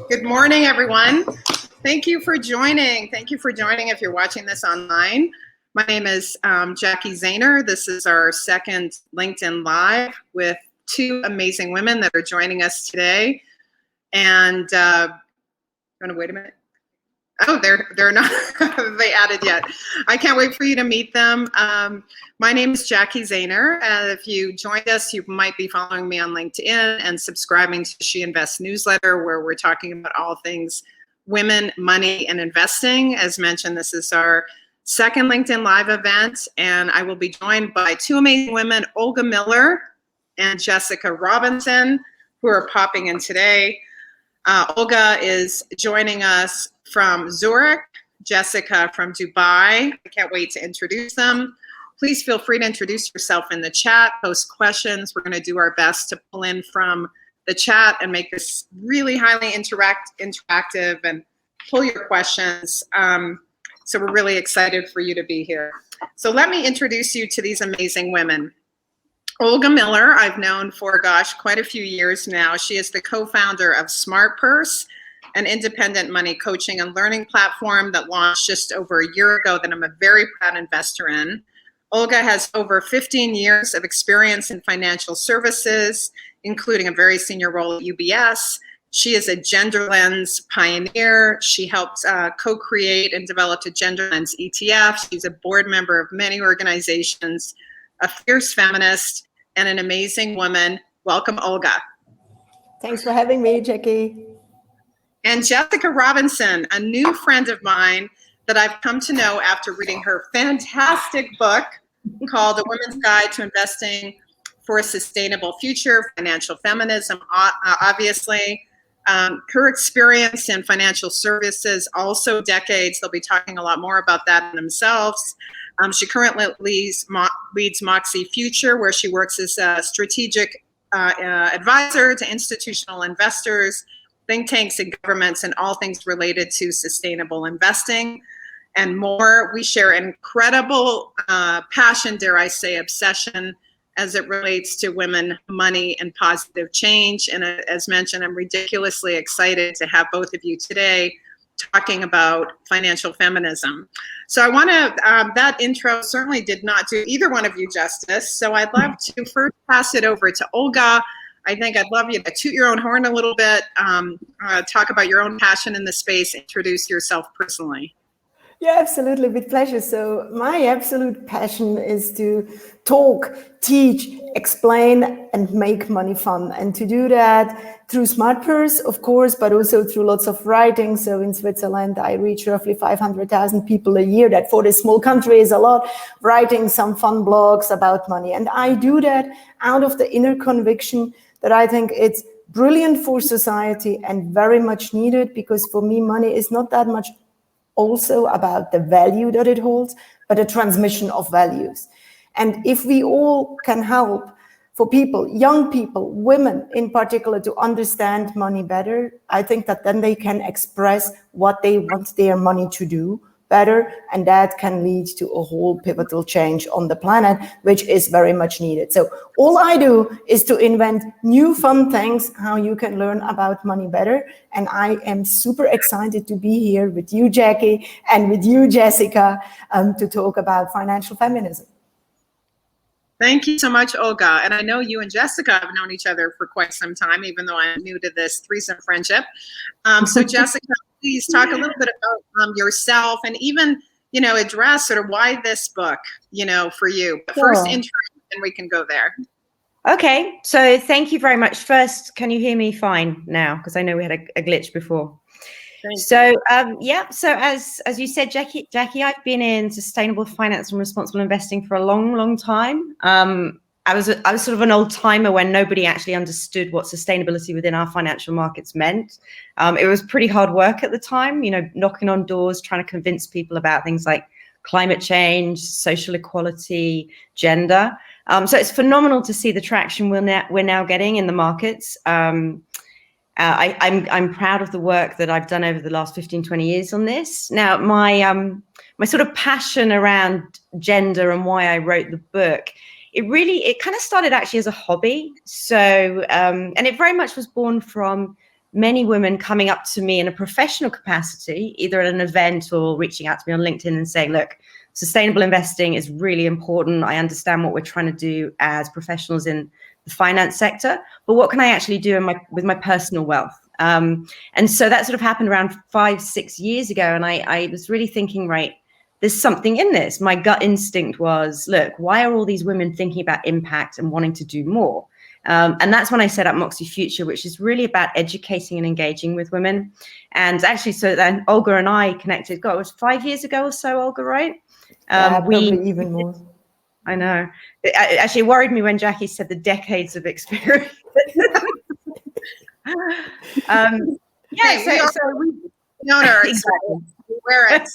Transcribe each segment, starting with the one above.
Good morning, everyone. Thank you for joining. Thank you for joining if you're watching this online. My name is Jacki Zehner. This is our second LinkedIn Live with two amazing women that are joining us today. And I'm going to wait a minute. Oh, they're not they added yet. I can't wait for you to meet them. My name is Jacki Zehner. If you joined us, you might be following me on LinkedIn and subscribing to She Invests newsletter, where we're talking about all things women, money, and investing. As mentioned, this is our second LinkedIn Live event, and I will be joined by two amazing women, Olga Miller and Jessica Robinson, who are popping in today. Olga is joining us from Zurich, Jessica from Dubai. I can't wait to introduce them. Please feel free to introduce yourself in the chat, post questions. We're going to do our best to pull in from the chat and make this really highly interactive and pull your questions. So we're really excited for you to be here. So let me introduce you to these amazing women. Olga Miller, I've known for, quite a few years now. She is the co-founder of SmartPurse, an independent money coaching and learning platform that launched just over a year ago that I'm a very proud investor in. Olga has over 15 years of experience in financial services, including a very senior role at UBS. She is a Gender Lens pioneer. She helped co-create and developed a Gender Lens ETF. She's a board member of many organizations, a fierce feminist, and an amazing woman. Welcome, Olga. Thanks for having me, Jacki. And Jessica Robinson, a new friend of mine that I've come to know after reading her fantastic book called A Woman's Guide to Investing for a Sustainable Future, Financial Feminism, obviously. Her experience in financial services, also decades. They'll be talking a lot more about that themselves. She currently leads Moxie Future, where she works as a strategic advisor to institutional investors, think tanks, and governments, and all things related to sustainable investing and more. We share incredible passion, dare I say, obsession as it relates to women, money, and positive change. And as mentioned, I'm ridiculously excited to have both of you today talking about financial feminism. So I want to, that intro certainly did not do either one of you justice. So I'd love to first pass it over to Olga. I think I'd love you to toot your own horn a little bit, talk about your own passion in the space, introduce yourself personally. Yeah, absolutely, with pleasure. So my absolute passion is to talk, teach, explain, and make money fun. And to do that through SmartPurse, of course, but also through lots of writing. So in Switzerland, I reach roughly 500,000 people a year. That for this small country is a lot, writing some fun blogs about money. And I do that out of the inner conviction that I think it's brilliant for society and very much needed, because for me, money is not that much also about the value that it holds, but a transmission of values. And if we all can help for people, young people, women in particular, to understand money better, I think that then they can express what they want their money to do better, and that can lead to a whole pivotal change on the planet, which is very much needed. So all I do is to invent new fun things, how you can learn about money better. And I am super excited to be here with you, Jacki, and with you, Jessica, to talk about financial feminism. Thank you so much, Olga. And I know you and Jessica have known each other for quite some time, even though I'm new to this threesome friendship. So Jessica, please talk a little bit about yourself, and even, address sort of why this book, for you. But first, intro, and we can go there. Okay, so thank you very much. First, can you hear me fine now? Because I know we had a glitch before. So as you said, Jacki, I've been in sustainable finance and responsible investing for a long, long time. I was sort of an old timer when nobody actually understood what sustainability within our financial markets meant. It was pretty hard work at the time, knocking on doors, trying to convince people about things like climate change, social equality, gender. So it's phenomenal to see the traction we're now getting in the markets. I'm proud of the work that I've done over the last 15, 20 years on this. Now, my sort of passion around gender and why I wrote the book, it kind of started actually as a hobby. So, and it very much was born from many women coming up to me in a professional capacity, either at an event or reaching out to me on LinkedIn and saying, look, sustainable investing is really important. I understand what we're trying to do as professionals in the finance sector, but what can I actually do with my personal wealth? And so that sort of happened around 5-6 years ago. And I was really thinking, right, there's something in this. My gut instinct was, look, why are all these women thinking about impact and wanting to do more? And that's when I set up Moxie Future, which is really about educating and engaging with women. And actually, so then Olga and I connected, God, it was 5 years ago or so, Olga, right? Probably even more. I know. It actually worried me when Jacki said the decades of experience. Yeah, so we know her. Exactly. Wear it.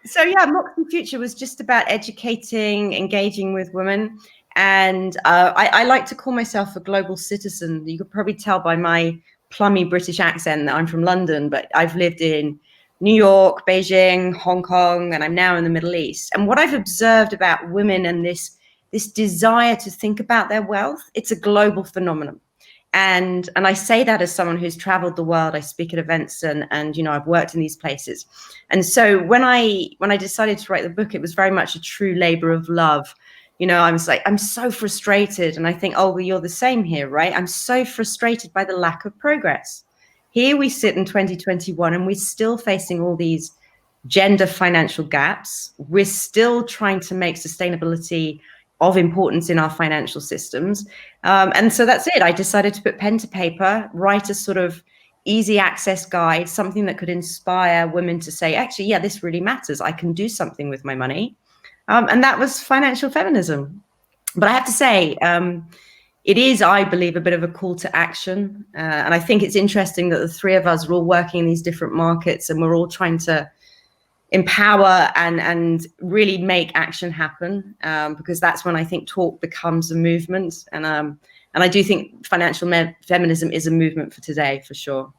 So yeah, Moxie Future was just about educating, engaging with women. And I like to call myself a global citizen. You could probably tell by my plummy British accent that I'm from London, but I've lived in New York, Beijing, Hong Kong, and I'm now in the Middle East. And what I've observed about women and this desire to think about their wealth, it's a global phenomenon. And I say that as someone who's traveled the world. I speak at events and you know, I've worked in these places. And so when I decided to write the book, it was very much a true labor of love. You know, I was like, I'm so frustrated. And I think, oh, well, you're the same here, right? I'm so frustrated by the lack of progress. Here we sit in 2021 and we're still facing all these gender financial gaps. We're still trying to make sustainability of importance in our financial systems. And so that's it. I decided to put pen to paper, write a sort of easy access guide, something that could inspire women to say, actually, yeah, this really matters. I can do something with my money. And that was financial feminism. But I have to say, it is, I believe, a bit of a call to action. And I think it's interesting that the three of us are all working in these different markets and we're all trying to empower and really make action happen, because that's when I think talk becomes a movement. And I do think financial feminism is a movement for today, for sure.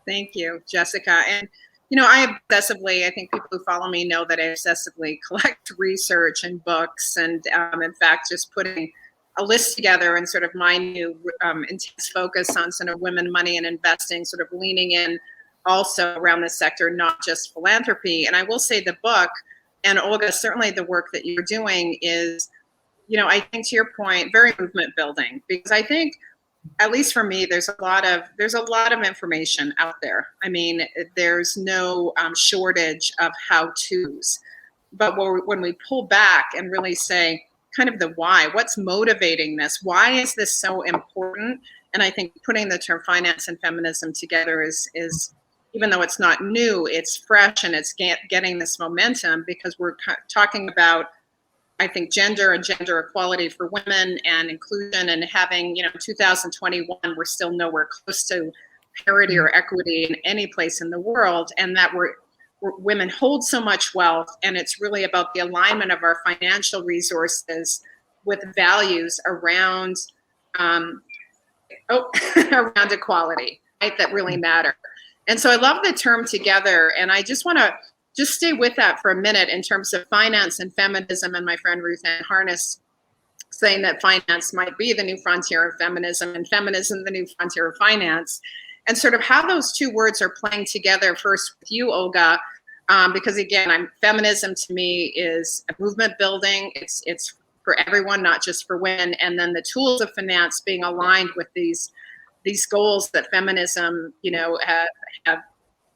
Thank you, Jessica. And, you know, I think people who follow me know that I obsessively collect research and books. And in fact, just putting a list together and sort of my new intense focus on sort of women, money, and investing, sort of leaning in also around this sector, not just philanthropy. And I will say the book, and Olga, certainly the work that you're doing is, you know, I think to your point, very movement building, because I think, at least for me, there's a lot of information out there. I mean, there's no shortage of how-tos, but when we pull back and really say kind of the why, what's motivating this? Why is this so important? And I think putting the term finance and feminism together is even though it's not new, it's fresh and it's getting this momentum, because we're talking about, I think, gender and gender equality for women and inclusion, and having, you know, 2021, we're still nowhere close to parity or equity in any place in the world, and that women hold so much wealth, and it's really about the alignment of our financial resources with values around around equality, right, that really matter. And so I love the term together, and I just want to just stay with that for a minute in terms of finance and feminism, and my friend Ruth Ann Harness saying that finance might be the new frontier of feminism and feminism the new frontier of finance, and sort of how those two words are playing together. First with you, Olga, because again, feminism to me is a movement building. It's for everyone, not just for women, and then the tools of finance being aligned with these goals that feminism, you know, have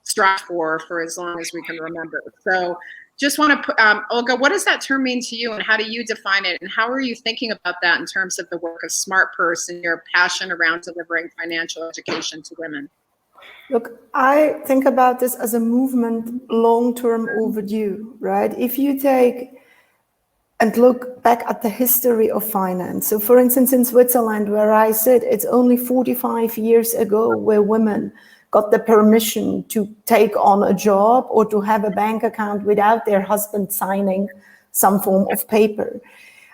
strived for as long as we can remember. So just want to put, Olga, what does that term mean to you, and how do you define it, and how are you thinking about that in terms of the work of SmartPurse and your passion around delivering financial education to women? Look, I think about this as a movement long-term overdue, right? If you take and look back at the history of finance. So for instance, in Switzerland, where I sit, it's only 45 years ago where women got the permission to take on a job or to have a bank account without their husband signing some form of paper.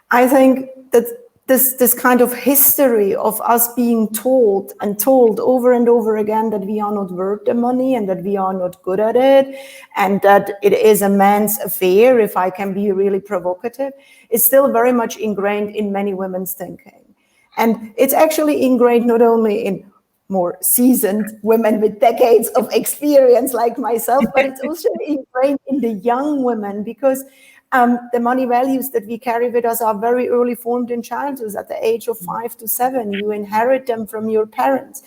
I think that this kind of history of us being told over and over again that we are not worth the money and that we are not good at it and that it is a man's affair, if I can be really provocative, is still very much ingrained in many women's thinking. And it's actually ingrained not only in more seasoned women with decades of experience like myself, but it's also ingrained in the young women, because the money values that we carry with us are very early formed in childhood. At the age of 5 to 7, you inherit them from your parents.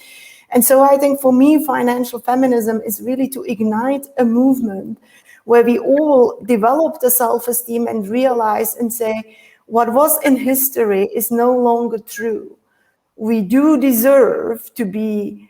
And so I think for me, financial feminism is really to ignite a movement where we all develop the self-esteem and realize and say, what was in history is no longer true. We do deserve to be,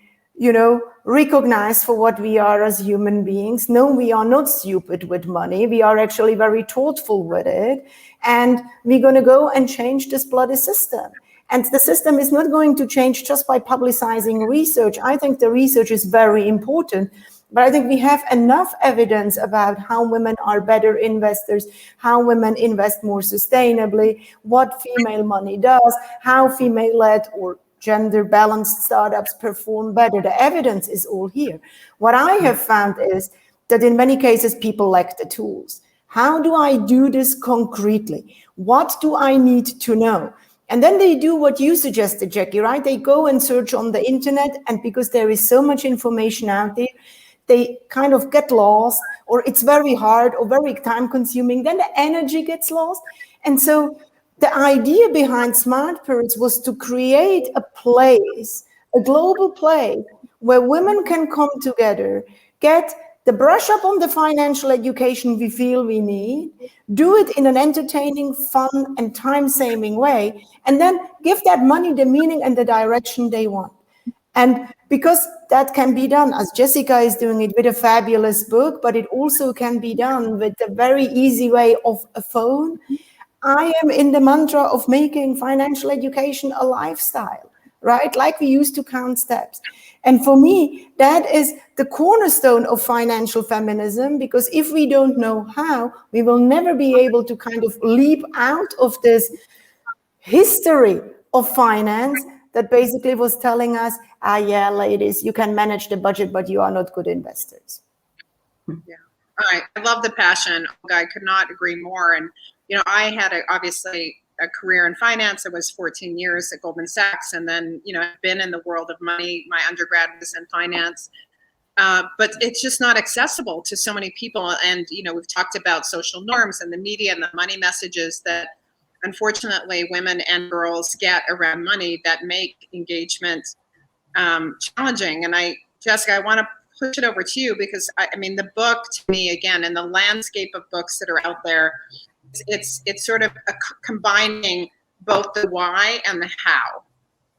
recognized for what we are as human beings. No, we are not stupid with money. We are actually very thoughtful with it. And we're going to go and change this bloody system. And the system is not going to change just by publicizing research. I think the research is very important, but I think we have enough evidence about how women are better investors, how women invest more sustainably, what female money does, how female-led or gender-balanced startups perform better. The evidence is all here. What I have found is that in many cases, people lack the tools. How do I do this concretely? What do I need to know? And then they do what you suggested, Jacki, right? They go and search on the internet, and because there is so much information out there, they kind of get lost, or it's very hard or very time consuming. Then the energy gets lost. And so the idea behind SmartPurse was to create a place, a global place where women can come together, get the brush up on the financial education we feel we need, do it in an entertaining, fun, and time-saving way, and then give that money the meaning and the direction they want. And because that can be done, as Jessica is doing it with a fabulous book, but it also can be done with a very easy way of a phone, I am in the mantra of making financial education a lifestyle, right? Like we used to count steps. And for me, that is the cornerstone of financial feminism, because if we don't know how, we will never be able to kind of leap out of this history of finance that basically was telling us, yeah, ladies, you can manage the budget, but you are not good investors. Yeah. All right. I love the passion. Olga, I could not agree more. And, I had obviously a career in finance. It was 14 years at Goldman Sachs. And then, I've been in the world of money. My undergrad was in finance. But it's just not accessible to so many people. And, we've talked about social norms and the media and the money messages that unfortunately women and girls get around money that make engagement challenging. And Jessica, I want to push it over to you, because I mean, the book to me, again, in the landscape of books that are out there, it's sort of combining both the why and the how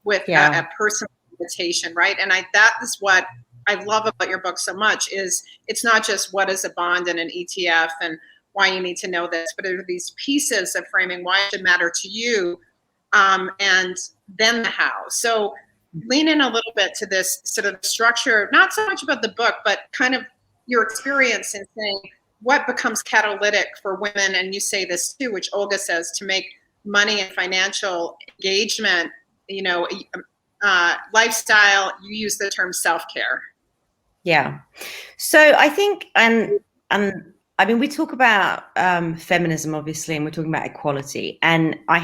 with a personal invitation, right? And that is what I love about your book so much, is it's not just what is a bond and an ETF and why you need to know this, but there are these pieces of framing why it should matter to you, and then the how. So lean in a little bit to this sort of structure, not so much about the book, but kind of your experience in saying what becomes catalytic for women, and you say this too, which Olga says, to make money and financial engagement, lifestyle. You use the term self-care. Yeah. So I think, and I mean, we talk about feminism, obviously, and we're talking about equality. And I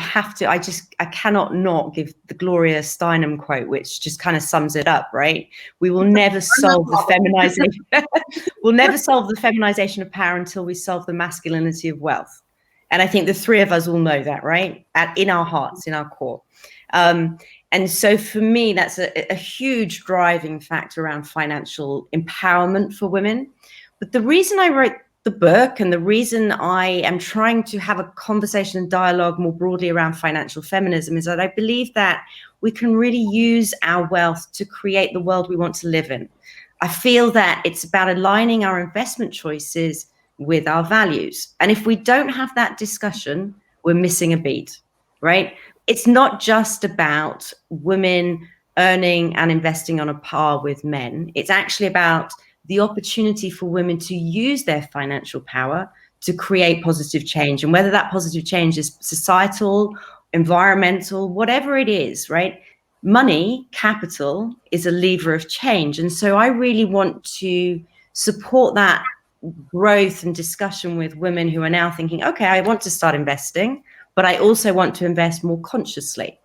cannot not give the Gloria Steinem quote, which just kind of sums it up, right? We will never solve the feminization. We'll never solve the feminization of power until we solve the masculinity of wealth. And I think the three of us all know that, right? In our hearts, in our core. And so for me, that's a huge driving factor around financial empowerment for women. But the reason I wrote the book, and the reason I am trying to have a conversation and dialogue more broadly around financial feminism, is that I believe that we can really use our wealth to create the world we want to live in. I feel that it's about aligning our investment choices with our values. And if we don't have that discussion, we're missing a beat, right? It's not just about women earning and investing on a par with men. It's actually about the opportunity for women to use their financial power to create positive change. And whether that positive change is societal, environmental, whatever it is, right? Money, capital, is a lever of change. And so I really want to support that growth and discussion with women who are now thinking, okay, I want to start investing, but I also want to invest more consciously.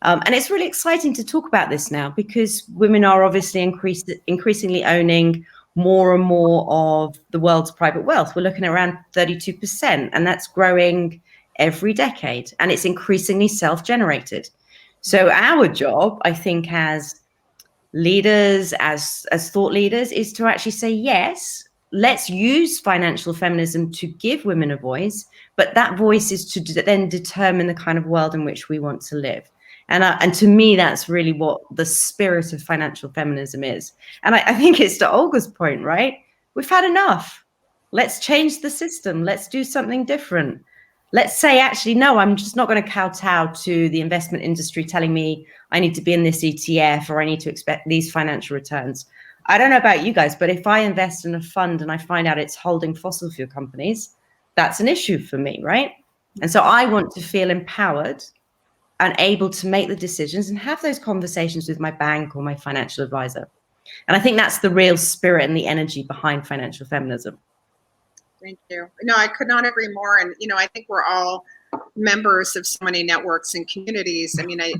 And it's really exciting to talk about this now because women are obviously increasingly owning more and more of the world's private wealth. We're looking at around 32%, and that's growing every decade, and it's increasingly self-generated. So our job, I think, as leaders, as thought leaders, is to actually say, yes, let's use financial feminism to give women a voice, but that voice is to then determine the kind of world in which we want to live. And to me, that's really what the spirit of financial feminism is. And I think it's to Olga's point, right? We've had enough. Let's change the system. Let's do something different. Let's say, actually, no, I'm just not going to kowtow to the investment industry telling me I need to be in this ETF or I need to expect these financial returns. I don't know about you guys, but if I invest in a fund and I find out it's holding fossil fuel companies, that's an issue for me, right? And so I want to feel empowered and able to make the decisions and have those conversations with my bank or my financial advisor. And I think that's the real spirit and the energy behind financial feminism. Thank you. No, I could not agree more. And, I think we're all members of so many networks and communities. I mean, I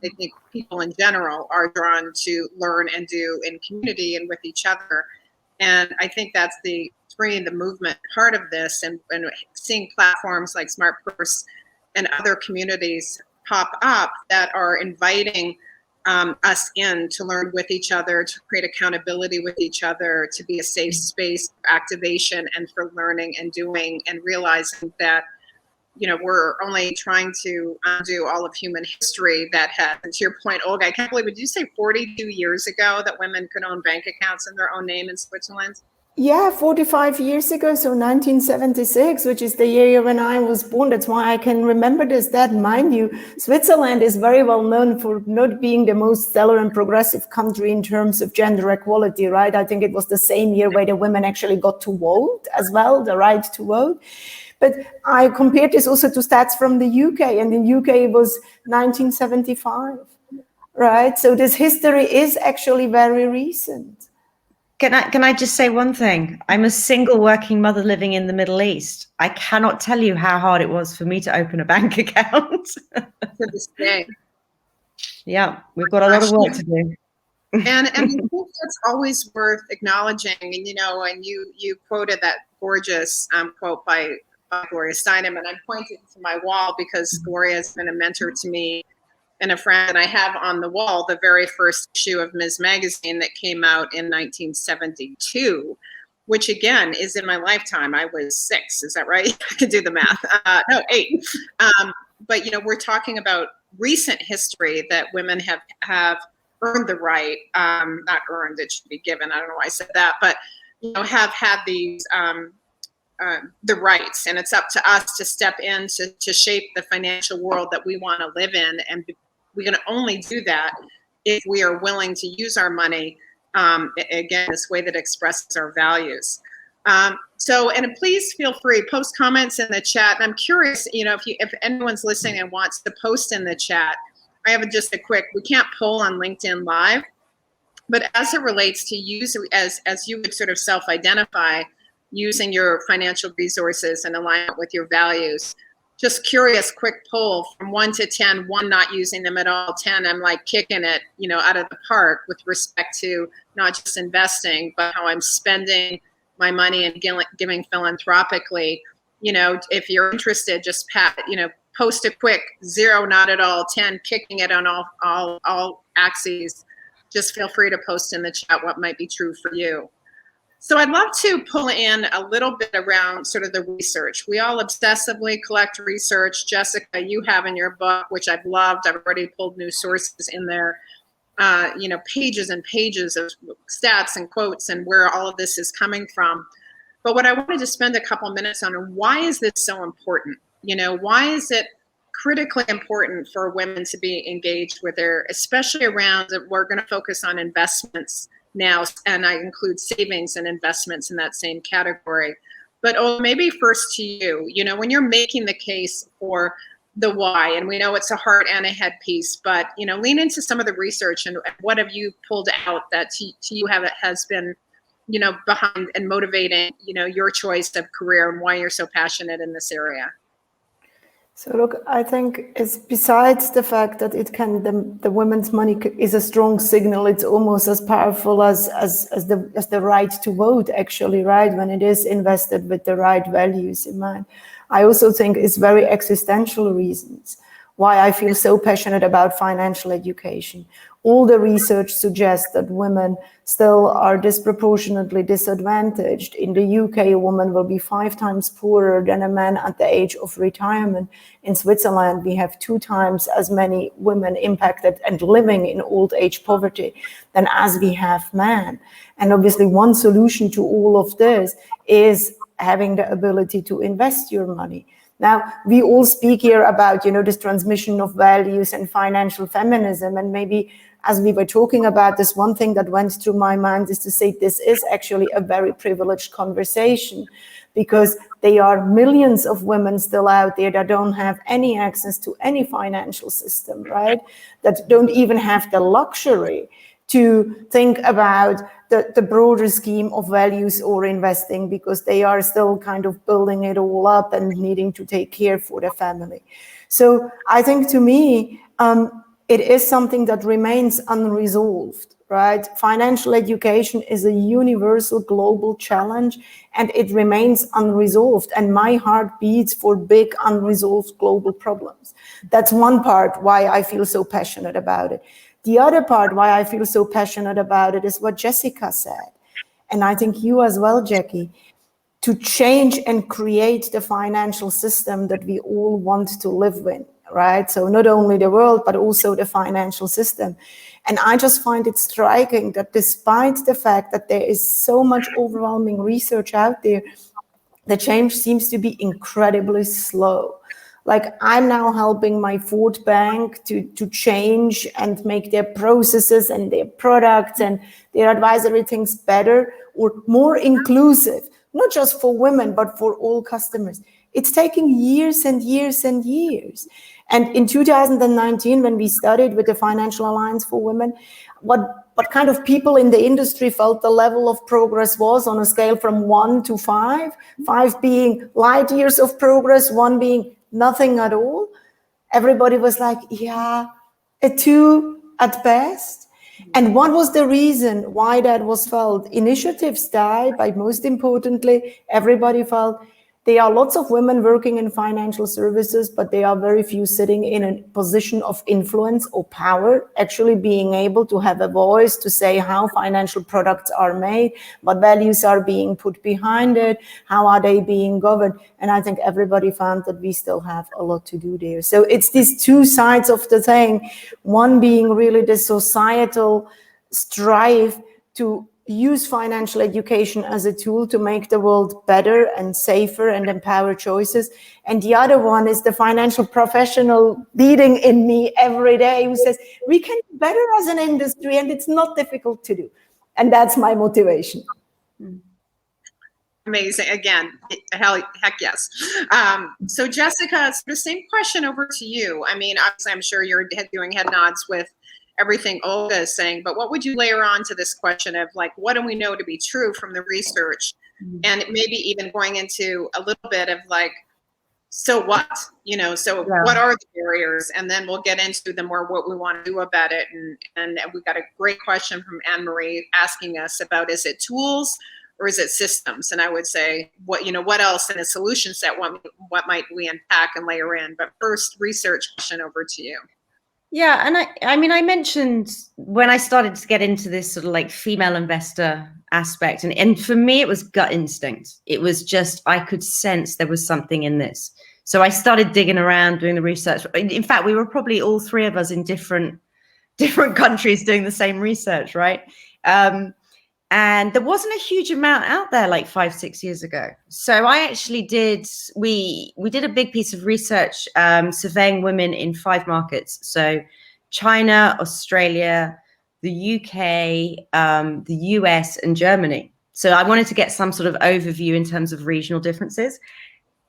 think people in general are drawn to learn and do in community and with each other. And I think that's the bringing the movement part of this, and seeing platforms like SmartPurse and other communities pop up that are inviting us in to learn with each other, to create accountability with each other, to be a safe space for activation and for learning and doing, and realizing that we're only trying to undo all of human history that has, and to your point, Olga, I can't believe, did you say 42 years ago that women could own bank accounts in their own name in Switzerland? Yeah, 45 years ago, so 1976, which is the year when I was born. That's why I can remember this. That, mind you, Switzerland is very well known for not being the most stellar and progressive country in terms of gender equality, right? I think it was the same year where the women actually got to vote as well, the right to vote. But I compared this also to stats from the UK, and in UK it was 1975, right? So this history is actually very recent. Can I just say one thing? I'm a single working mother living in the Middle East. I cannot tell you how hard it was for me to open a bank account. To this day. Yeah, we've got a lot of work to do. And I think that's always worth acknowledging. And, and you quoted that gorgeous quote by Gloria Steinem, and I'm pointing to my wall because Gloria has been a mentor to me and a friend. And I have on the wall the very first issue of Ms. Magazine that came out in 1972, which again is in my lifetime. I was 6. Is that right? I can do the math. No, 8. But we're talking about recent history that women have earned the right, not earned, it should be given. I don't know why I said that, but have had these the rights, and it's up to us to step in to shape the financial world that we want to live in. And we're going to only do that if we are willing to use our money, again, this way that expresses our values. So, and please feel free, post comments in the chat. And I'm curious, if anyone's listening and wants to post in the chat, I have just a quick, we can't poll on LinkedIn Live, but as it relates to use, as you would sort of self-identify using your financial resources in alignment with your values, just curious, quick poll from 1 to 10, 1 not using them at all, 10 I'm like kicking it, out of the park with respect to not just investing, but how I'm spending my money and giving philanthropically. If you're interested, just post a quick 0, not at all, 10 kicking it on all axes. Just feel free to post in the chat what might be true for you. So I'd love to pull in a little bit around sort of the research. We all obsessively collect research. Jessica, you have in your book, which I've loved. I've already pulled new sources in there, pages and pages of stats and quotes and where all of this is coming from. But what I wanted to spend a couple minutes on, why is this so important? Why is it critically important for women to be engaged with especially around, we're going to focus on investments now, and I include savings and investments in that same category. But maybe first to you, when you're making the case for the why, and we know it's a heart and a head piece, but lean into some of the research and what have you pulled out that to you has been behind and motivating your choice of career and why you're so passionate in this area. So look, I think it's besides the fact that it can the women's money is a strong signal. It's almost as powerful as the right to vote, actually, right? When it is invested with the right values in mind. I also think it's very existential reasons why I feel so passionate about financial education. All the research suggests that women still are disproportionately disadvantaged. In the UK, a woman will be 5 times poorer than a man at the age of retirement. In Switzerland, we have 2 times as many women impacted and living in old age poverty than as we have men. And obviously one solution to all of this is having the ability to invest your money. Now, we all speak here about, this transmission of values and financial feminism. And maybe as we were talking about this, one thing that went through my mind is to say this is actually a very privileged conversation, because there are millions of women still out there that don't have any access to any financial system, right? That don't even have the luxury to think about the broader scheme of values or investing, because they are still kind of building it all up and needing to take care for their family. So I think, to me, it is something that remains unresolved, right? Financial education is a universal global challenge, and it remains unresolved. And my heart beats for big unresolved global problems. That's one part why I feel so passionate about it. The other part why I feel so passionate about it is what Jessica said. And I think you as well, Jacki, to change and create the financial system that we all want to live with, right? So not only the world, but also the financial system. And I just find it striking that despite the fact that there is so much overwhelming research out there, the change seems to be incredibly slow. Like, I'm now helping my food bank to change and make their processes and their products and their advisory things better or more inclusive, not just for women, but for all customers. It's taking years and years and years. And in 2019, when we studied with the Financial Alliance for Women, what kind of people in the industry felt the level of progress was on a scale from 1 to 5, 5 being light years of progress, 1 being nothing at all. Everybody was like, yeah, a 2 at best. And what was the reason why that was felt? Initiatives died, but most importantly, everybody felt there are lots of women working in financial services, but there are very few sitting in a position of influence or power, actually being able to have a voice to say how financial products are made, what values are being put behind it, how are they being governed. And I think everybody found that we still have a lot to do there. So it's these 2 sides of the thing, one being really the societal strive to use financial education as a tool to make the world better and safer and empower choices. And the other one is the financial professional beating in me every day who says, we can do better as an industry and it's not difficult to do. And that's my motivation. Amazing. Again, heck yes. So Jessica, it's the same question over to you. I mean, obviously, I'm sure you're doing head nods with everything Olga is saying, but what would you layer on to this question of, like, what do we know to be true from the research? And maybe even going into a little bit of like, so what, what are the barriers? And then we'll get into the more what we want to do about it. And we got a great question from Anne-Marie asking us about, is it tools or is it systems? And I would say, what else in a solution set, what might we unpack and layer in? But first, research question over to you. Yeah, and I mean, I mentioned when I started to get into this sort of like female investor aspect, and for me, it was gut instinct. It was just, I could sense there was something in this. So I started digging around, doing the research. In fact, we were probably all 3 of us in different countries doing the same research, right? And there wasn't a huge amount out there like 5-6 years ago. So I actually we did a big piece of research surveying women in 5 markets. So China, Australia, the UK, the US, and Germany. So I wanted to get some sort of overview in terms of regional differences.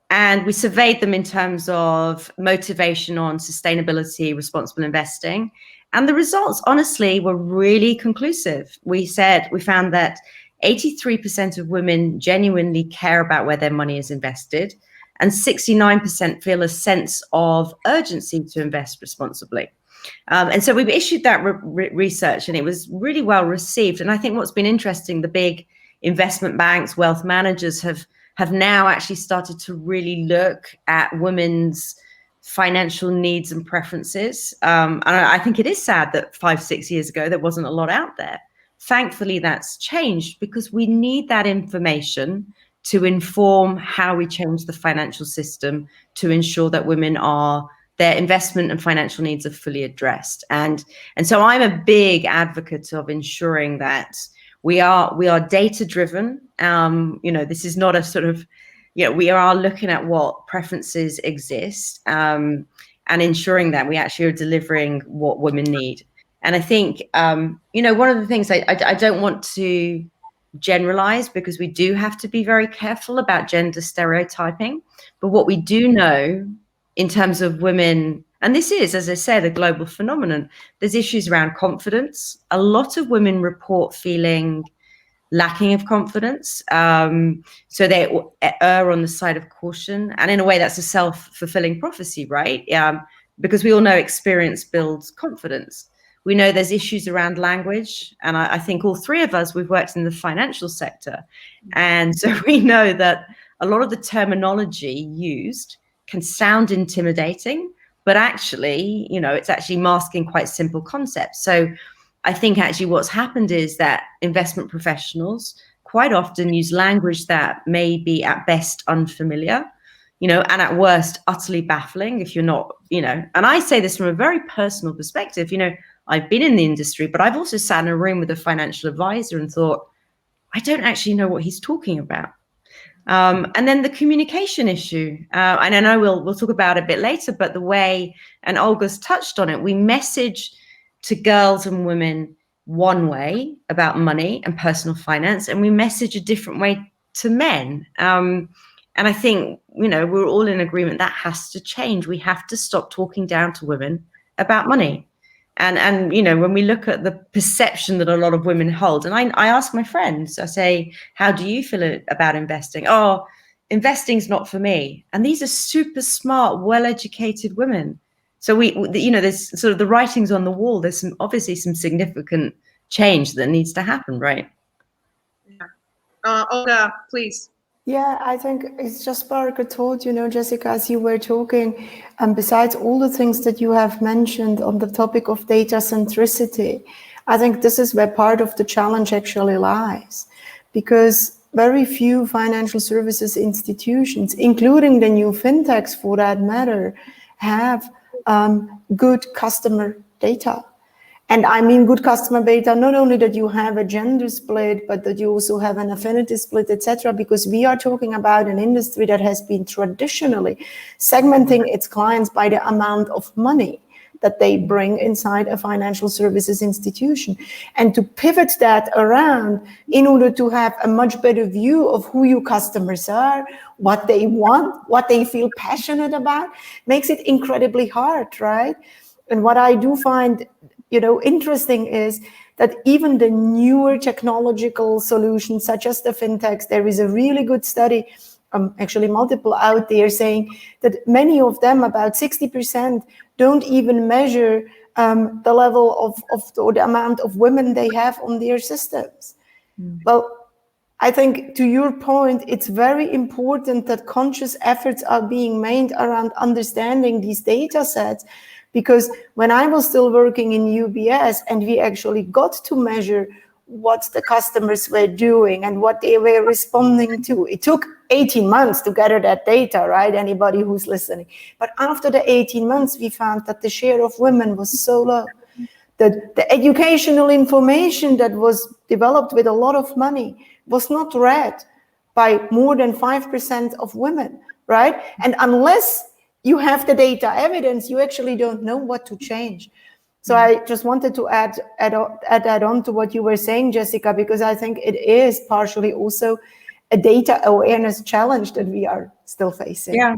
And we surveyed them in terms of motivation on sustainability, responsible investing. And the results, honestly, were really conclusive. We found that 83% of women genuinely care about where their money is invested. and 69% feel a sense of urgency to invest responsibly. And so we've issued that research, and it was really well received. And I think what's been interesting, the big investment banks, wealth managers have now actually started to really look at women's financial needs and preferences. And I think it is sad that 5-6 years ago, there wasn't a lot out there. Thankfully, that's changed, because we need that information to inform how we change the financial system to ensure that women are, their investment and financial needs are fully addressed. And so I'm a big advocate of ensuring that we are data driven. This is not a sort of, we are looking at what preferences exist, and ensuring that we actually are delivering what women need. And I think, one of the things I don't want to generalize, because we do have to be very careful about gender stereotyping. But what we do know in terms of women, and this is, as I said, a global phenomenon, there's issues around confidence. A lot of women report feeling lacking of confidence. So they err on the side of caution. And in a way, that's a self-fulfilling prophecy, right? Because we all know experience builds confidence. We know there's issues around language. And I think all three of us, we've worked in the financial sector. And so we know that a lot of the terminology used can sound intimidating, but actually, it's actually masking quite simple concepts. So I think actually what's happened is that investment professionals quite often use language that may be at best unfamiliar, and at worst utterly baffling if you're not, and I say this from a very personal perspective. I've been in the industry, but I've also sat in a room with a financial advisor and thought, I don't actually know what he's talking about. And then the communication issue, and I know we'll talk about it a bit later, but the way, and Olga's touched on it, we message to girls and women one way about money and personal finance, and we message a different way to men. And I think, we're all in agreement that has to change. We have to stop talking down to women about money. And when we look at the perception that a lot of women hold, and I ask my friends, I say, how do you feel about investing? Oh, investing's not for me. And these are super smart, well-educated women. So there's sort of the writings on the wall. There's obviously some significant change that needs to happen, right? Yeah. Olga, please. Yeah, I think it's just sparked a thought, Jessica, as you were talking, and besides all the things that you have mentioned on the topic of data centricity, I think this is where part of the challenge actually lies, because very few financial services institutions, including the new fintechs for that matter, have good customer data. And I mean good customer data, not only that you have a gender split, but that you also have an affinity split, etc., because we are talking about an industry that has been traditionally segmenting its clients by the amount of money that they bring inside a financial services institution. And to pivot that around in order to have a much better view of who your customers are, what they want, what they feel passionate about, makes it incredibly hard, right? And what I do find interesting is that even the newer technological solutions, such as the fintechs, there is a really good study, actually multiple out there, saying that many of them, about 60%, don't even measure the level or the amount of women they have on their systems. Well, I think to your point, it's very important that conscious efforts are being made around understanding these data sets. Because when I was still working in UBS and we actually got to measure what the customers were doing and what they were responding to, it took 18 months to gather that data, right? Anybody who's listening. But after the 18 months, we found that the share of women was so low that the educational information that was developed with a lot of money was not read by more than 5% of women, right? And unless you have the data evidence, you actually don't know what to change. So I just wanted to add that on to what you were saying, Jessica, because I think it is partially also a data awareness challenge that we are still facing. Yeah,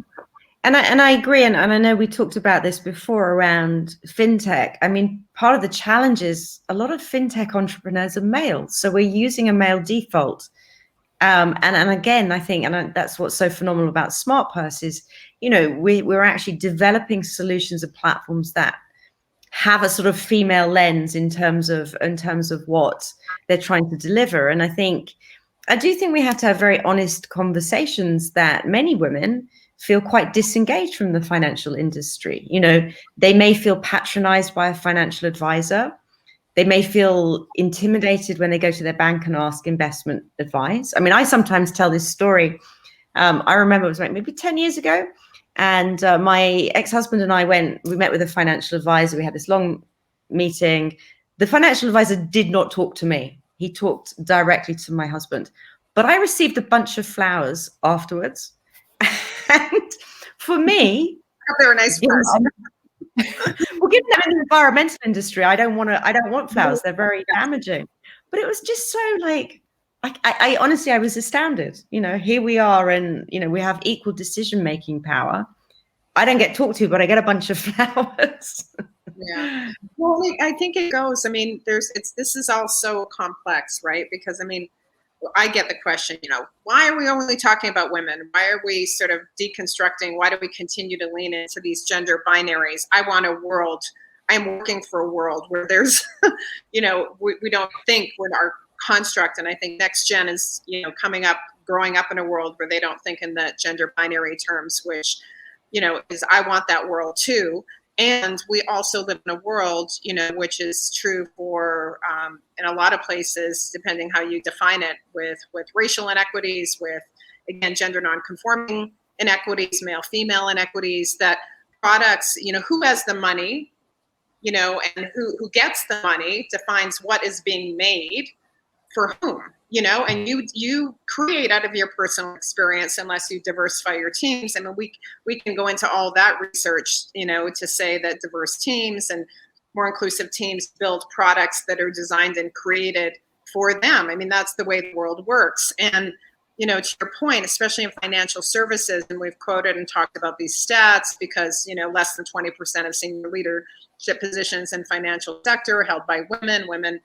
and I agree. And I know we talked about this before around fintech. I mean, part of the challenge is a lot of fintech entrepreneurs are male. So we're using a male default. And again, I think, and that's what's so phenomenal about SmartPurse is, we're actually developing solutions and platforms that have a sort of female lens in terms of what they're trying to deliver. And I do think we have to have very honest conversations that many women feel quite disengaged from the financial industry. They may feel patronized by a financial advisor. They may feel intimidated when they go to their bank and ask investment advice. I mean, I sometimes tell this story. I remember it was maybe 10 years ago. And my ex-husband and I we met with a financial advisor. We had this long meeting. The financial advisor did not talk to me. He talked directly to my husband. But I received a bunch of flowers afterwards. And for me, they're a nice person. Well, given that in the environmental industry, I don't want flowers. They're very damaging. But it was just so like, I honestly, I was astounded. Here we are, and we have equal decision-making power. I don't get talked to, but I get a bunch of flowers. Yeah. Well, I think it goes. I mean, this is all so complex, right? Because I get the question, why are we only talking about women? Why are we sort of deconstructing? Why do we continue to lean into these gender binaries? I'm working for a world where there's, we don't think with our construct. And I think next gen is, growing up in a world where they don't think in the gender binary terms, which, is I want that world too. And we also live in a world, which is true for in a lot of places, depending how you define it, with racial inequities, with, again, gender nonconforming inequities, male-female inequities, that products, who has the money, and who gets the money defines what is being made for whom, and you create out of your personal experience unless you diversify your teams. I mean, we can go into all that research, to say that diverse teams and more inclusive teams build products that are designed and created for them. I mean, that's the way the world works. And, to your point, especially in financial services, and we've quoted and talked about these stats because, less than 20% of senior leadership positions in financial sector are held by women.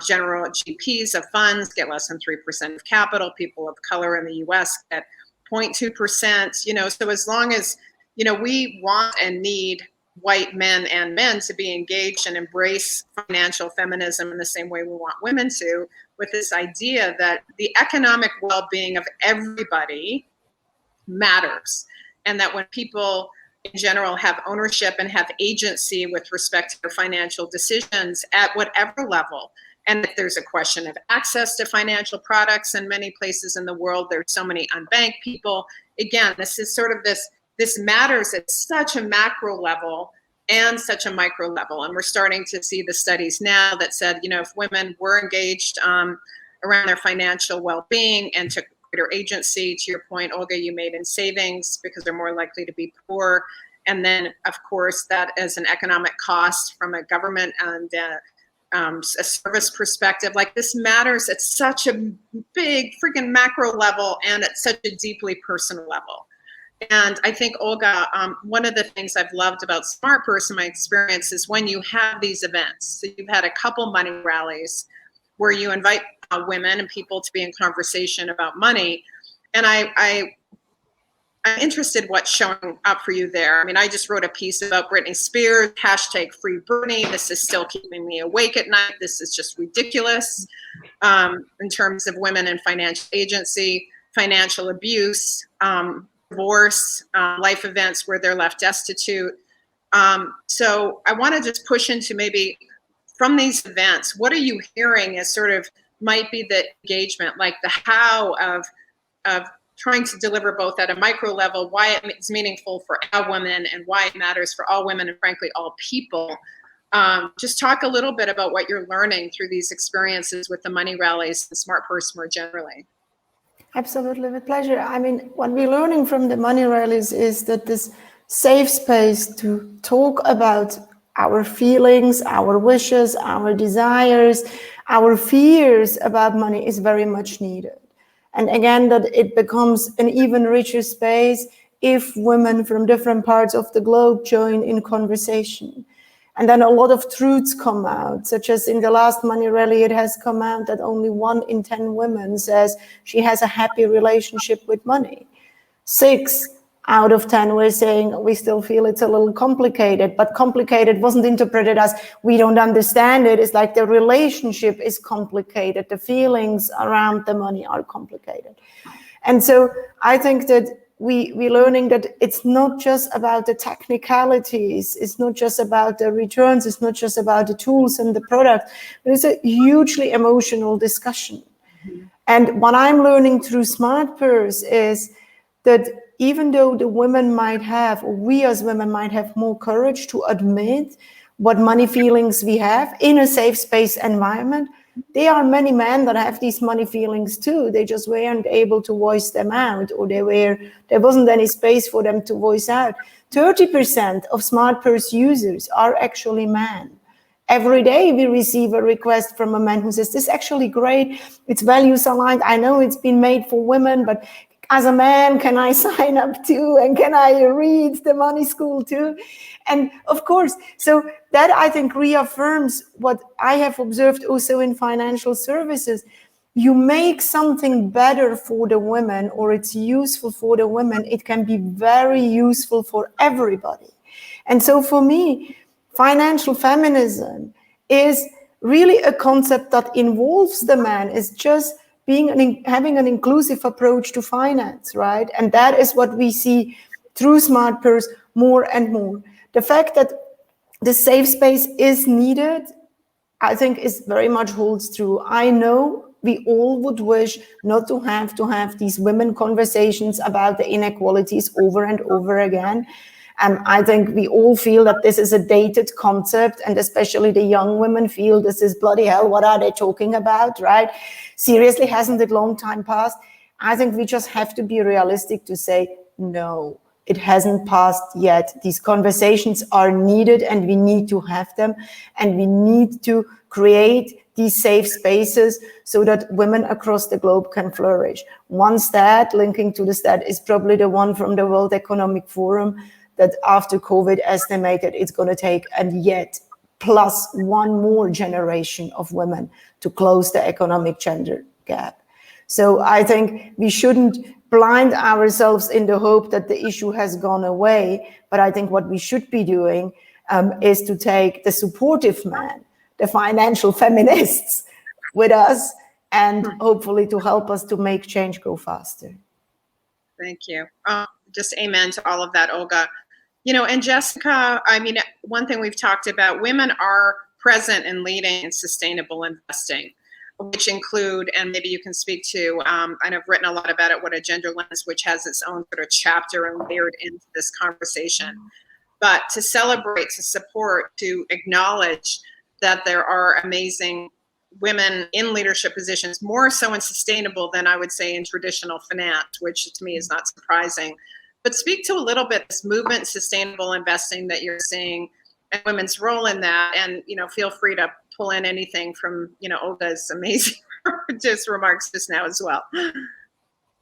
General GPs of funds get less than 3% of capital. People of color in the U.S. get 0.2%. So as long as we want and need white men and men to be engaged and embrace financial feminism in the same way we want women to, with this idea that the economic well-being of everybody matters, and that when people in general have ownership and have agency with respect to their financial decisions at whatever level. And if there's a question of access to financial products in many places in the world, there's so many unbanked people. Again, this is sort of this matters at such a macro level and such a micro level. And we're starting to see the studies now that said, if women were engaged around their financial well-being and took greater agency, to your point, Olga, you made in savings, because they're more likely to be poor. And then, of course, that is an economic cost from a government and a service perspective. Like, this matters at such a big freaking macro level and at such a deeply personal level. And I think, Olga, one of the things I've loved about SmartPurse in my experience is when you have these events. So you've had a couple money rallies where you invite women and people to be in conversation about money. And I'm interested what's showing up for you there. I mean, I just wrote a piece about Britney Spears, #FreeBritney. This is still keeping me awake at night. This is just ridiculous in terms of women and financial agency, financial abuse, divorce, life events where they're left destitute. So I want to just push into maybe from these events, what are you hearing as sort of might be the engagement, like the how of trying to deliver both at a micro level, why it's meaningful for all women and why it matters for all women and frankly all people. Just talk a little bit about what you're learning through these experiences with the money rallies and SmartPurse more generally. Absolutely, with pleasure. I mean, what we're learning from the money rallies is that this safe space to talk about our feelings, our wishes, our desires, our fears about money is very much needed. And again, that it becomes an even richer space if women from different parts of the globe join in conversation. And then a lot of truths come out, such as in the last money rally, it has come out that only 1 in 10 women says she has a happy relationship with money. 6 out of 10 were saying we still feel it's a little complicated, but complicated wasn't interpreted as we don't understand it. It's like the relationship is complicated. The feelings around the money are complicated. And so I think that we're learning that it's not just about the technicalities. It's not just about the returns. It's not just about the tools and the product. It's a hugely emotional discussion. Mm-hmm. And what I'm learning through SmartPurse is that even though the women might have, or we as women might have more courage to admit what money feelings we have in a safe space environment, there are many men that have these money feelings too. They just weren't able to voice them out, or there wasn't any space for them to voice out. 30% of SmartPurse users are actually men. Every day we receive a request from a man who says, this is actually great, it's values aligned, I know it's been made for women, but as a man, can I sign up too? And can I read the money school too? And of course, so that I think reaffirms what I have observed also in financial services. You make something better for the women, or it's useful for the women, it can be very useful for everybody. And so for me, financial feminism is really a concept that involves the man, is just having an inclusive approach to finance, right? And that is what we see through SmartPurse more and more. The fact that the safe space is needed, I think, is very much holds true. I know we all would wish not to have these women conversations about the inequalities over and over again. And I think we all feel that this is a dated concept, and especially the young women feel this is bloody hell, what are they talking about, right? Seriously, hasn't it long time passed? I think we just have to be realistic to say, no, it hasn't passed yet. These conversations are needed, and we need to have them, and we need to create these safe spaces so that women across the globe can flourish. One stat, linking to the stat, is probably the one from the World Economic Forum, that after COVID estimated it's going to take, and yet plus 1 more generation of women to close the economic gender gap. So I think we shouldn't blind ourselves in the hope that the issue has gone away, but I think what we should be doing is to take the supportive man, the financial feminists with us, and hopefully to help us to make change go faster. Thank you. Just amen to all of that, Olga. You know, and Jessica, I mean, one thing we've talked about, women are present and leading in sustainable investing, which include, and maybe you can speak to, and I've written a lot about it, what a gender lens, which has its own sort of chapter and layered into this conversation. But to celebrate, to support, to acknowledge that there are amazing women in leadership positions, more so in sustainable than I would say in traditional finance, which to me is not surprising. But speak to a little bit this movement, sustainable investing that you're seeing, and women's role in that. And, you know, feel free to pull in anything from, you know, Olga's amazing just remarks just now as well.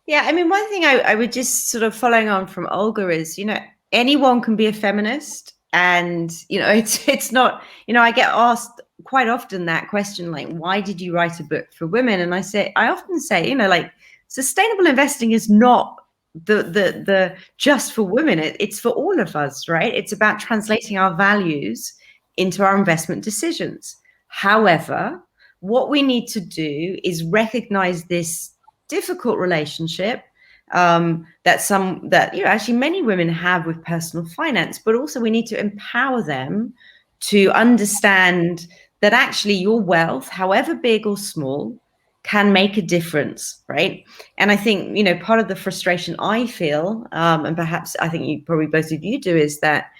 Yeah, I mean, one thing I would just sort of following on from Olga is, you know, anyone can be a feminist. And, you know, it's not, you know, I get asked quite often that question, like, why did you write a book for women? And I often say, you know, like, sustainable investing is not the just for women. It's for all of us, right? It's about translating our values into our investment decisions. However, what we need to do is recognize this difficult relationship that you know, actually many women have with personal finance, but also we need to empower them to understand that actually your wealth, however big or small, can make a difference, right? And I think, you know, part of the frustration I feel, and perhaps I think you probably both of you do, is that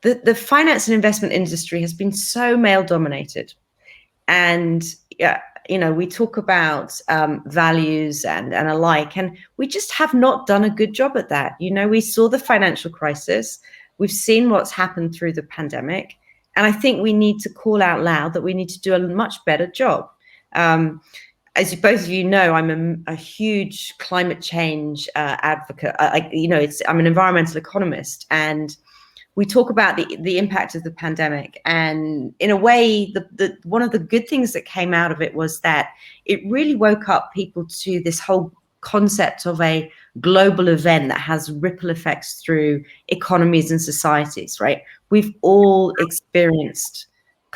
the finance and investment industry has been so male dominated. And you know, we talk about values and alike, and we just have not done a good job at that. You know, we saw the financial crisis, we've seen what's happened through the pandemic, and I think we need to call out loud that we need to do a much better job. As both of you know, I'm a huge climate change advocate. You know, I'm an environmental economist, and we talk about the impact of the pandemic, and in a way, the one of the good things that came out of it was that it really woke up people to this whole concept of a global event that has ripple effects through economies and societies, right? We've all experienced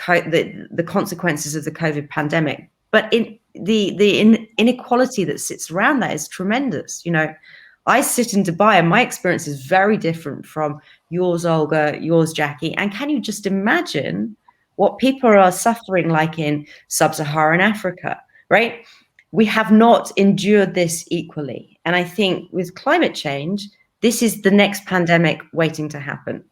the consequences of the COVID pandemic, but the inequality that sits around that is tremendous. You know, I sit in Dubai and my experience is very different from yours, Olga, yours, Jacki. And can you just imagine what people are suffering like in sub-Saharan Africa, right? We have not endured this equally. And I think with climate change, this is the next pandemic waiting to happen.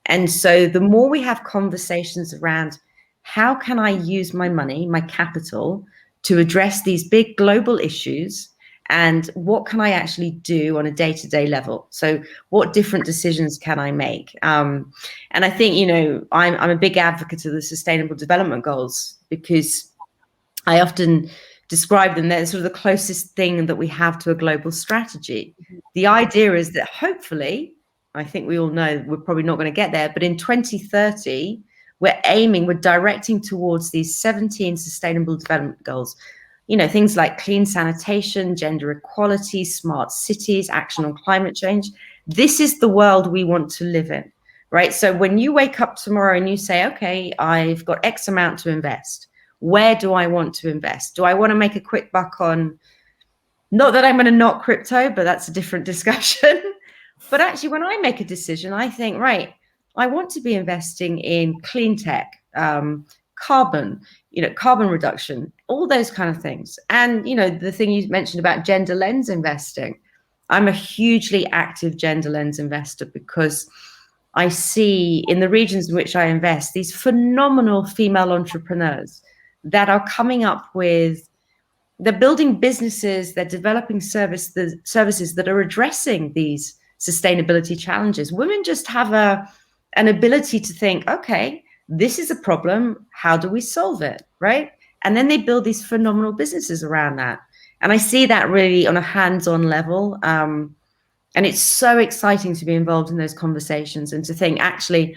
And so the more we have conversations around how can I use my money, my capital, to address these big global issues, and what can I actually do on a day-to-day level? So what different decisions can I make? And I think, you know, I'm a big advocate of the Sustainable Development Goals, because I often describe them, they're sort of the closest thing that we have to a global strategy. The idea is that hopefully, I think we all know we're probably not going to get there, but in 2030, we're directing towards these 17 Sustainable Development Goals. You know, things like clean sanitation, gender equality, smart cities, action on climate change. This is the world we want to live in, right? So when you wake up tomorrow and you say, okay, I've got X amount to invest, where do I want to invest? Do I want to make a quick buck on, not that I'm going to knock crypto, but that's a different discussion. But actually, when I make a decision, I think, right, I want to be investing in clean tech, carbon, you know, carbon reduction, all those kind of things. And, you know, the thing you mentioned about gender lens investing, I'm a hugely active gender lens investor because I see in the regions in which I invest these phenomenal female entrepreneurs that are coming up with, they're building businesses, they're developing services that are addressing these sustainability challenges. Women just have an ability to think, okay, this is a problem, how do we solve it, right? And then they build these phenomenal businesses around that. And I see that really on a hands-on level. And it's so exciting to be involved in those conversations and to think, actually,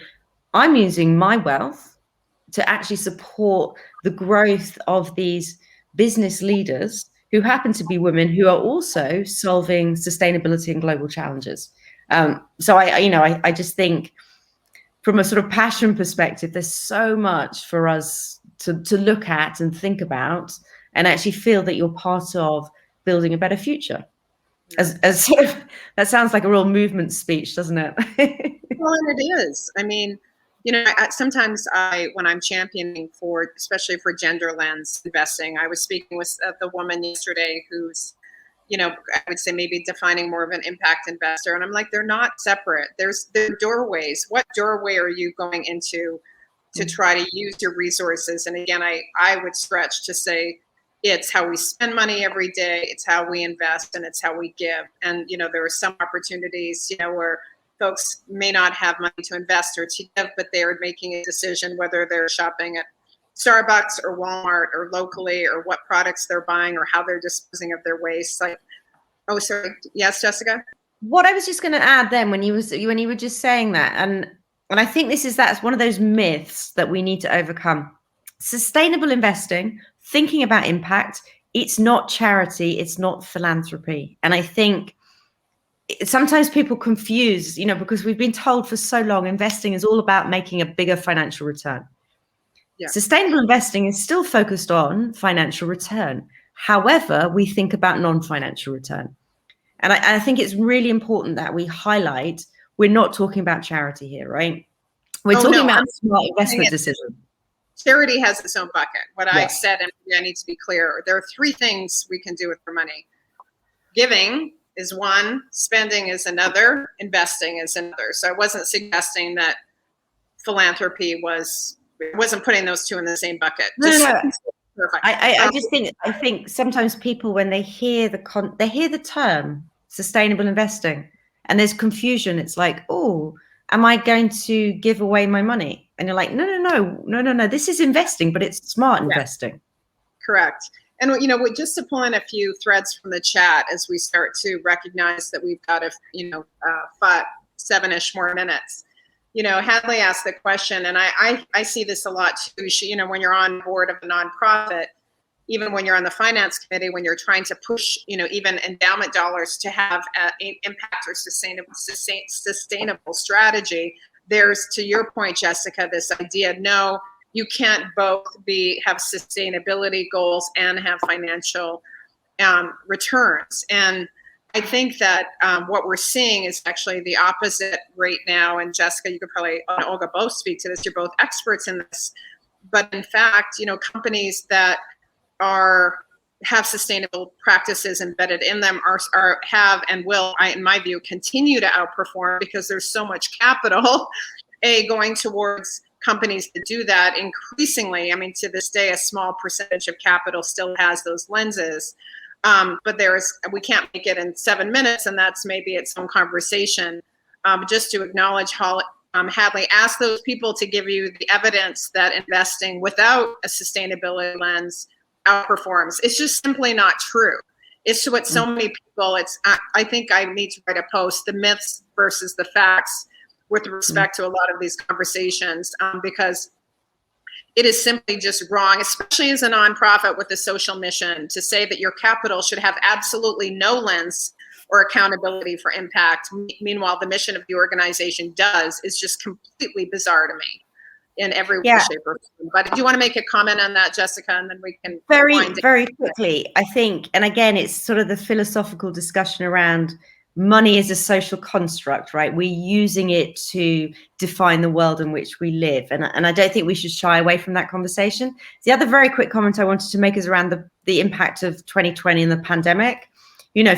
I'm using my wealth to actually support the growth of these business leaders who happen to be women who are also solving sustainability and global challenges. So I just think, from a sort of passion perspective, there's so much for us to look at and think about, and actually feel that you're part of building a better future. As sort of, that sounds like a real movement speech, doesn't it? Well, and it is. I mean, you know, sometimes when I'm championing for, especially for gender lens investing, I was speaking with the woman yesterday who's, you know, I would say maybe defining more of an impact investor. And I'm like, they're not separate. They're doorways. What doorway are you going into to try to use your resources? And again, I would stretch to say it's how we spend money every day. It's how we invest, and it's how we give. And, you know, there are some opportunities, you know, where folks may not have money to invest or to give, but they are making a decision whether they're shopping at Starbucks or Walmart or locally, or what products they're buying, or how they're disposing of their waste. Like, oh, sorry. Yes, Jessica? What I was just going to add then, when you were just saying that, and I think that's one of those myths that we need to overcome. Sustainable investing, thinking about impact, it's not charity, it's not philanthropy. And I think sometimes people confuse, you know, because we've been told for so long investing is all about making a bigger financial return. Yeah. Sustainable investing is still focused on financial return. However, we think about non-financial return. And I think it's really important that we highlight, we're not talking about charity here, right? We're talking about smart investment decisions. Charity has its own bucket. What I said, and I need to be clear, there are three things we can do with our money. Giving is one, spending is another, investing is another. So I wasn't suggesting that philanthropy wasn't putting those two in the same bucket. No. I think sometimes people, when they hear the term sustainable investing and there's confusion, it's like, oh, am I going to give away my money? And you're like, no, this is investing, but it's smart investing. Correct. And, you know, just to pull in a few threads from the chat as we start to recognize that we've got 7-ish more minutes. Hadley asked the question, and I see this a lot too. When you're on board of a nonprofit, even when you're on the finance committee, when you're trying to push, even endowment dollars to have an impact or sustainable strategy, there's, to your point, Jessica, this idea, no, you can't both have sustainability goals and have financial returns. And I think that what we're seeing is actually the opposite right now. And Jessica, you could probably, and Olga both speak to this. You're both experts in this. But in fact, companies that have sustainable practices embedded in them have and will, in my view, continue to outperform because there's so much capital going towards companies that do that increasingly. I mean, to this day, a small percentage of capital still has those lenses. But we can't make it in 7 minutes, and that's maybe its own conversation. Just to acknowledge how Hadley asked those people to give you the evidence that investing without a sustainability lens outperforms. It's just simply not true. It's what so many people, I think I need to write a post, the myths versus the facts with respect to a lot of these conversations, because it is simply just wrong, especially as a nonprofit with a social mission, to say that your capital should have absolutely no lens or accountability for impact. Meanwhile, the mission of the organization does, is just completely bizarre to me in every way, shape, or form. But do you want to make a comment on that, Jessica? And then we can very quickly, I think, and again, it's sort of the philosophical discussion around money is a social construct, right? We're using it to define the world in which we live. And I don't think we should shy away from that conversation. The other very quick comment I wanted to make is around the impact of 2020 and the pandemic.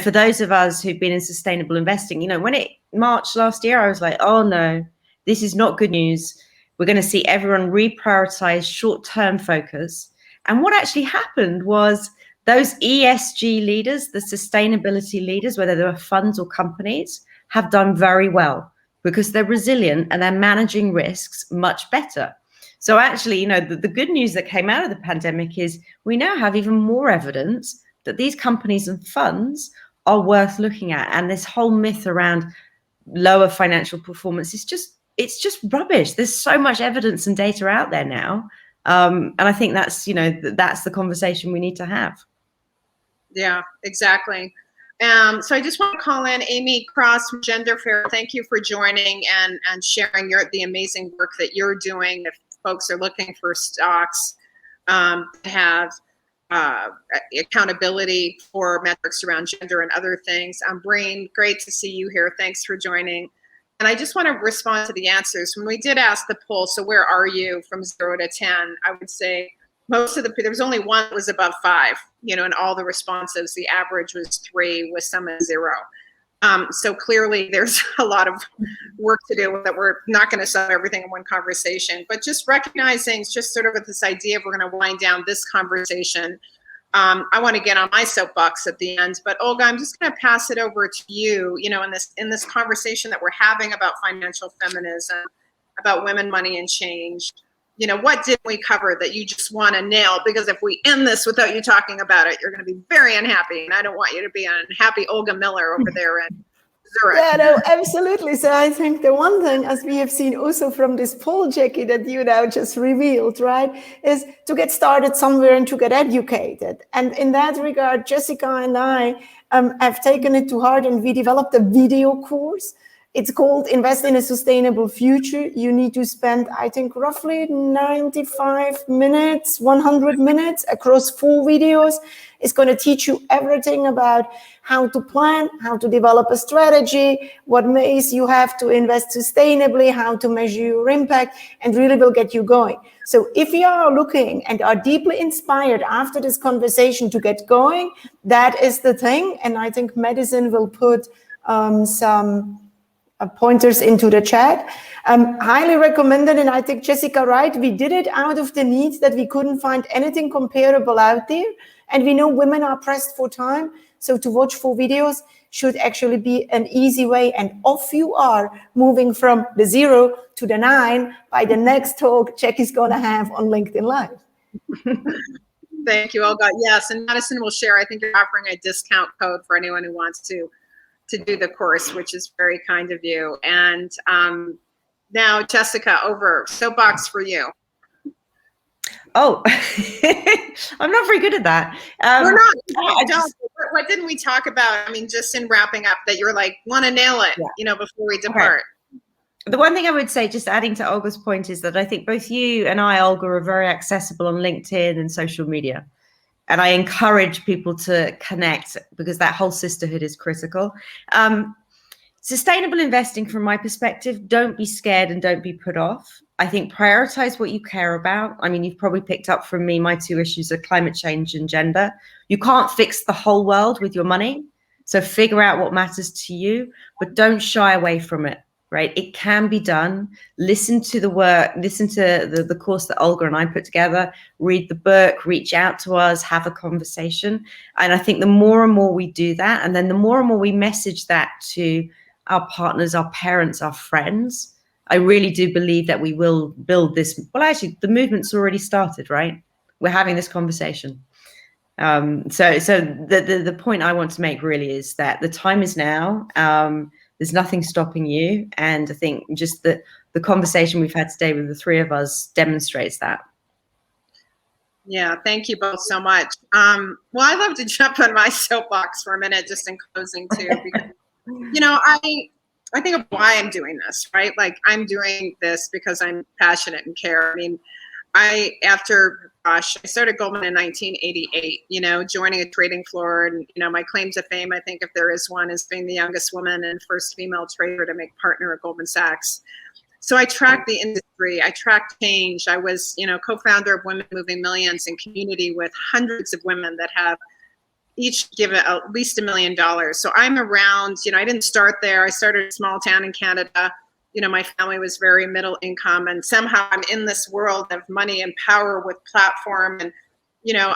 For those of us who've been in sustainable investing, when it March last year, I was like, oh no, this is not good news. We're going to see everyone reprioritize short-term focus. And what actually happened was those ESG leaders, the sustainability leaders, whether they were funds or companies, have done very well because they're resilient and they're managing risks much better. So actually, the good news that came out of the pandemic is we now have even more evidence that these companies and funds are worth looking at. And this whole myth around lower financial performance is it's just rubbish. There's so much evidence and data out there now. And I think that's the conversation we need to have. Yeah, exactly. So I just want to call in Amy Cross from Gender Fair. Thank you for joining and sharing the amazing work that you're doing. If folks are looking for stocks to have accountability for metrics around gender and other things. Breen, great to see you here. Thanks for joining. And I just want to respond to the answers. When we did ask the poll, so where are you from 0 to 10? I would say there was only one that was above 5, in all the responses. The average was 3 with some at 0. So clearly there's a lot of work to do that. We're not going to sum everything in one conversation, but just recognizing, just sort of with this idea of we're going to wind down this conversation. I want to get on my soapbox at the end, but Olga, I'm just going to pass it over to you, in this conversation that we're having about financial feminism, about women, money, and change. What did we cover that you just want to nail? Because if we end this without you talking about it, you're going to be very unhappy. And I don't want you to be an unhappy Olga Miller over there in Zurich. Yeah, no, absolutely. So I think the one thing, as we have seen also from this poll, Jackie, that you now just revealed, right, is to get started somewhere and to get educated. And in that regard, Jessica and I have taken it to heart, and we developed a video course. It's called Invest in a Sustainable Future. You need to spend, I think, roughly 95 minutes, 100 minutes across 4 videos. It's going to teach you everything about how to plan, how to develop a strategy, what ways you have to invest sustainably, how to measure your impact, and really will get you going. So if you are looking and are deeply inspired after this conversation to get going, that is the thing. And I think Madison will put some pointers into the chat. Highly recommended, and I think Jessica, right, we did it out of the need that we couldn't find anything comparable out there, and we know women are pressed for time, so to watch 4 videos should actually be an easy way, and off you are, moving from the 0 to the 9 by the next talk Jackie's gonna have on LinkedIn Live. Thank you, Olga. Yes, and Madison will share, I think you're offering a discount code for anyone who wants to do the course, which is very kind of you. And Now, Jessica, over. Soapbox for you. Oh, I'm not very good at that. We're not. What didn't we talk about? I mean, just in wrapping up, that you're like, want to nail it, before we depart. Okay. The one thing I would say, just adding to Olga's point, is that I think both you and I, Olga, are very accessible on LinkedIn and social media. And I encourage people to connect because that whole sisterhood is critical. Sustainable investing, from my perspective, don't be scared and don't be put off. I think prioritize what you care about. I mean, you've probably picked up from me, my two issues are climate change and gender. You can't fix the whole world with your money. So figure out what matters to you, but don't shy away from it, right? It can be done. Listen to the work, listen to the course that Olga and I put together, read the book, reach out to us, have a conversation. And I think the more and more we do that, and then the more and more we message that to our partners, our parents, our friends, I really do believe that we will build this. Well, actually, the movement's already started, right? We're having this conversation. So the point I want to make really is that the time is now. There's nothing stopping you. And I think just the conversation we've had today with the three of us demonstrates that. Yeah, thank you both so much. Well, I love to jump on my soapbox for a minute, just in closing too, because I think of why I'm doing this, right? Like, I'm doing this because I'm passionate and care. I mean, I started Goldman in 1988, joining a trading floor. And, my claim to fame, I think if there is one, is being the youngest woman and first female trader to make partner at Goldman Sachs. So I tracked the industry, I tracked change. I was, co-founder of Women Moving Millions in community with hundreds of women that have each give at least $1 million. So I'm around, I didn't start there. I started in a small town in Canada. My family was very middle income, and somehow I'm in this world of money and power with platform. And,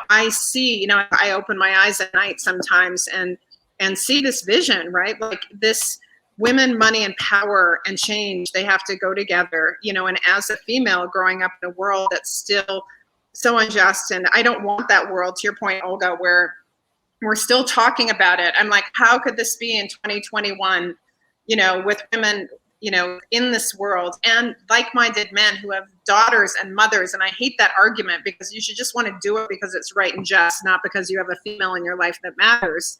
I see, I open my eyes at night sometimes and see this vision, right? Like, this women, money, and power and change, they have to go together, and as a female growing up in a world that's still so unjust, and I don't want that world, to your point, Olga, where we're still talking about it. I'm like, how could this be in 2021, with women, in this world, and like-minded men who have daughters and mothers. And I hate that argument, because you should just want to do it because it's right and just, not because you have a female in your life that matters.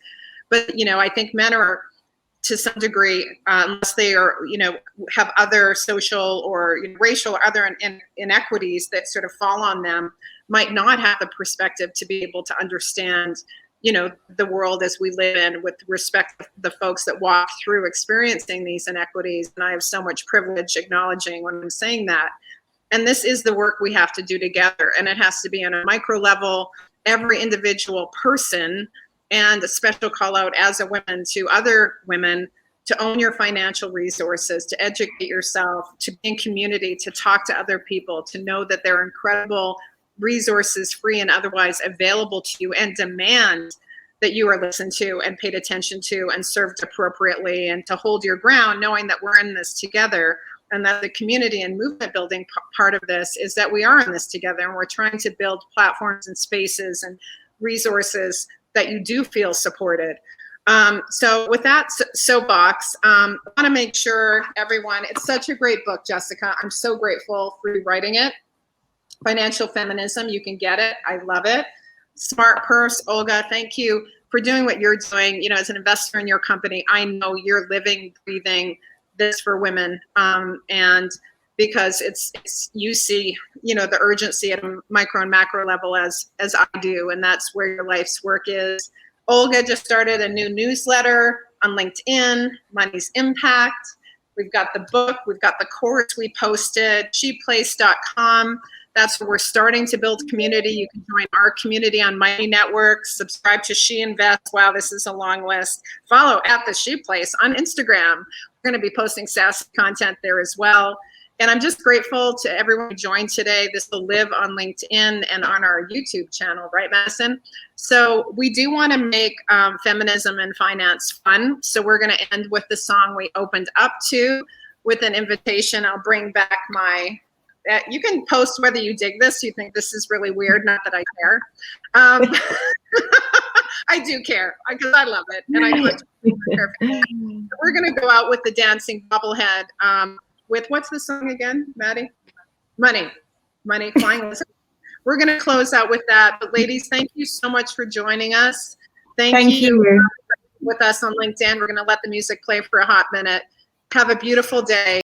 But, I think men are, to some degree, unless they are, have other social or racial or other inequities that sort of fall on them, might not have the perspective to be able to understand the world as we live in, with respect to the folks that walk through experiencing these inequities. And I have so much privilege acknowledging when I'm saying that. And this is the work we have to do together. And it has to be on a micro level, every individual person, and a special call out as a woman to other women to own your financial resources, to educate yourself, to be in community, to talk to other people, to know that there are incredible resources, free and otherwise, available to you, and demand that you are listened to and paid attention to and served appropriately, and to hold your ground, knowing that we're in this together, and that the community and movement building part of this is that we are in this together, and we're trying to build platforms and spaces and resources that you do feel supported. So with that soapbox, I want to make sure everyone, it's such a great book, Jessica. I'm so grateful for you writing it. Financial Feminism, you can get it. I love it. SmartPurse, Olga, thank you for doing what you're doing. As an investor in your company, I know you're living, breathing this for women. And because it's you see, the urgency at a micro and macro level as I do, and that's where your life's work is. Olga just started a new newsletter on LinkedIn, Money's Impact. We've got the book, we've got the course we posted, sheplace.com. That's where we're starting to build community. You can join our community on Mighty Network, subscribe to She Invests. Wow, this is a long list. Follow at the She Place on Instagram. We're going to be posting sassy content there as well. And I'm just grateful to everyone who joined today. This will live on LinkedIn and on our YouTube channel, right, Madison? So we do want to make feminism and finance fun. So we're going to end with the song we opened up to, with an invitation. I'll bring back my... you can post whether you dig this, you think this is really weird, not that I care. I do care, because I love it, and I do it perfectly. We're going to go out with the dancing bobblehead. with what's the song again, Maddie? Money, flying lizard. We're going to close out with that. But ladies, thank you so much for joining us. Thank you with us on LinkedIn. We're going to let the music play for a hot minute. Have a beautiful day.